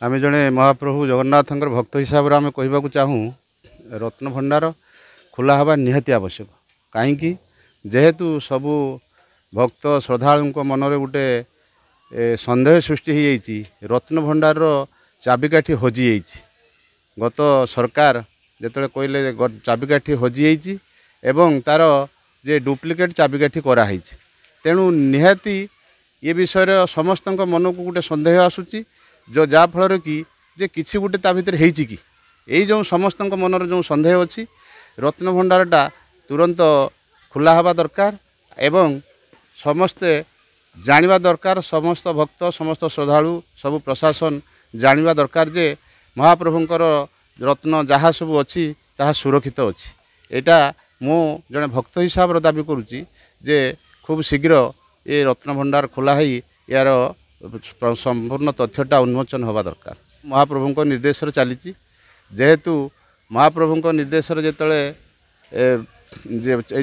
आम जड़े महाप्रभु जगन्नाथ भक्त हिसाब से आम कहवाक चाहूँ रत्न भंडार खोला हवा निहाती आवश्यक कहीं जेहेतु सबू भक्त श्रद्धालु मनरे गोटे सन्देह सृष्टि हो जाइए रत्न भंडार चाबिकाठी हजि जाइए गत सरकार जिते कहले चाबिकाठी हजि जाइए एवं तार जे डुप्लिकेट चाबिकाठी कराई तेणु निहाती ये विषय समस्त मन को गोटे सन्देह आसूची जो जाफल कि जे किसी गोटे ता भीतर होती कि यही जो समस्त मनर जो सन्देह अच्छी रत्न भंडारटा तुरंत खुला हवा दरकार एवं समस्ते जानिबा दरकार समस्त भक्त समस्त श्रद्धालु सब प्रशासन जानिबा दरकार जे महाप्रभुंकर रत्न जहाँ सब अच्छी ताहा सुरक्षित अच्छी एटा मो जड़े भक्त हिसाब से दाबी करुच्ची जे खूब शीघ्र ये रत्न भंडार खोला है यार संपूर्ण तथ्यटा उन्मोचन हवा दरकार महाप्रभु निर्देश चली जेहेतु महाप्रभु निर्देश जिते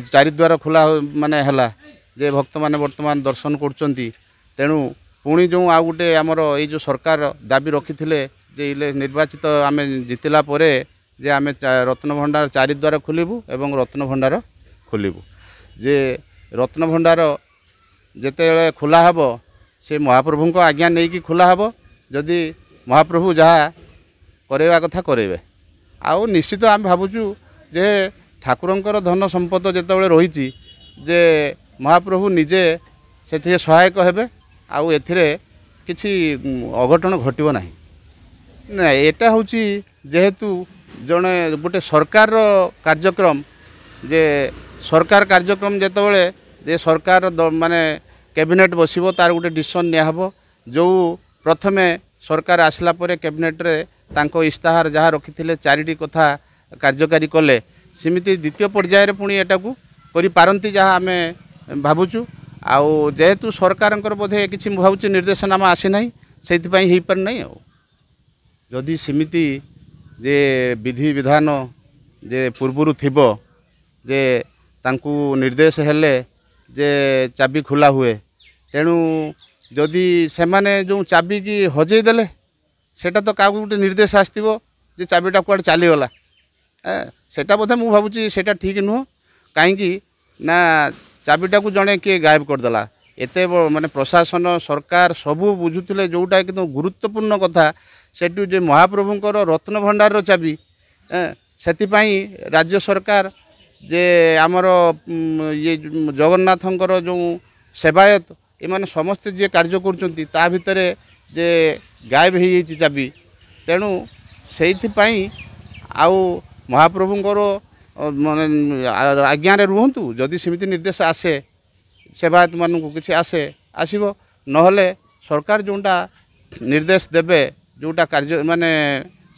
चारिद्वार खोला माने हला जे भक्त माने वर्तमान दर्शन करुँच तेणु पुणी जो आ गए आमर ये जो सरकार दाबी रखी जे निर्वाचित आम जितला परे जे आम रत्न भंडार चारिद्वार खोलू एवं रत्न भंडार खोलू जे रत्न भंडार जिते खोला हब से महाप्रभु को आज्ञा नहीं कि खोला हब जदि महाप्रभु जहाँ करवा कथा करेंगे आउ निश्चित आम भावुचु जे ठाकुरंकर धन संपद जिते रही जे महाप्रभु निजे से सहायक हेबे आउ एथिरे किछि अघटन घटिबो नाही ना एटा होची जेहेतु जने गोटे सरकार कार्यक्रम जे सरकार कार्यक्रम जेतेबेले जे सरकार माने कैबिनेट बसिबो तार गोटे डिसीजन निया हबो जो प्रथमे सरकार आसला परे कैबिनेट रे तांको इस्ताहार जहाँ रखिथिले चारिटी कथा कार्यकारी कले सिमिति द्वितीय पर्याय रे पुणी एटाकू करि पारंती जहाँ आमे भावुचु आउ जेहेतु सरकार बोधे किसी भावुँ निर्देशनामा आसी ना से हो पार ना जदि सिमिति जे विधि विधान जे पूर्वर थिबो जे तांकु निर्देश हेले जे चाबी खुला हुए तेणु जदि से माने जो चाबी की हजई देले सेटा तो क्या गोटे निर्देश आसो जे चाबीटा कुआडे चलीगला सेटा बोधे मुझे भावुँ सेटा ठीक नुह कहीं ना चाबीटा को जड़े किए गायब करदेला एते माने प्रशासन सरकार सबू बुझुले जोटा कि गुरुत्वपूर्ण कथा सेटू जे महाप्रभुंकर रत्न भंडार चाबी से राज्य सरकार जे आमर ये जगन्नाथंकर जो सेवायत एमाने समस्ते जे कार्य करुँच ता भितर जे गायब हो चाबी तेणु से आउ महाप्रभुंकर माने आज्ञा रुहतु जदि सेमिति निर्देश आसे सेवायत मानू किसी आसे आसब नहले सरकार जोटा निर्देश देबे जोटा कार्य माने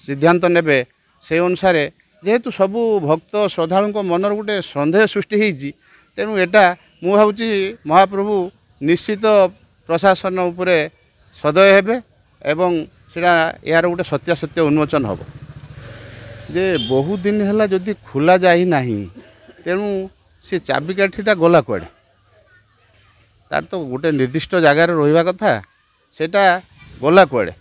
सिद्धांत नेबे से अनुसार जेहेतु सबू भक्त श्रद्धालु मनर गोटे सन्देह सृष्टि होती तेणु एटा मु भावुची महाप्रभु निश्चित प्रशासन उपरे सदय हेबे एवं सेटा यार गोटे सत्यासत्य उन्मोचन हब जे बहुत दिन है जदि खोला जाई नाही तेणु से चाबिकाठीटा गला कुआडे तार तो गोटे निर्दिष्ट जगार रहिबा कथा सेटा गला कुआडे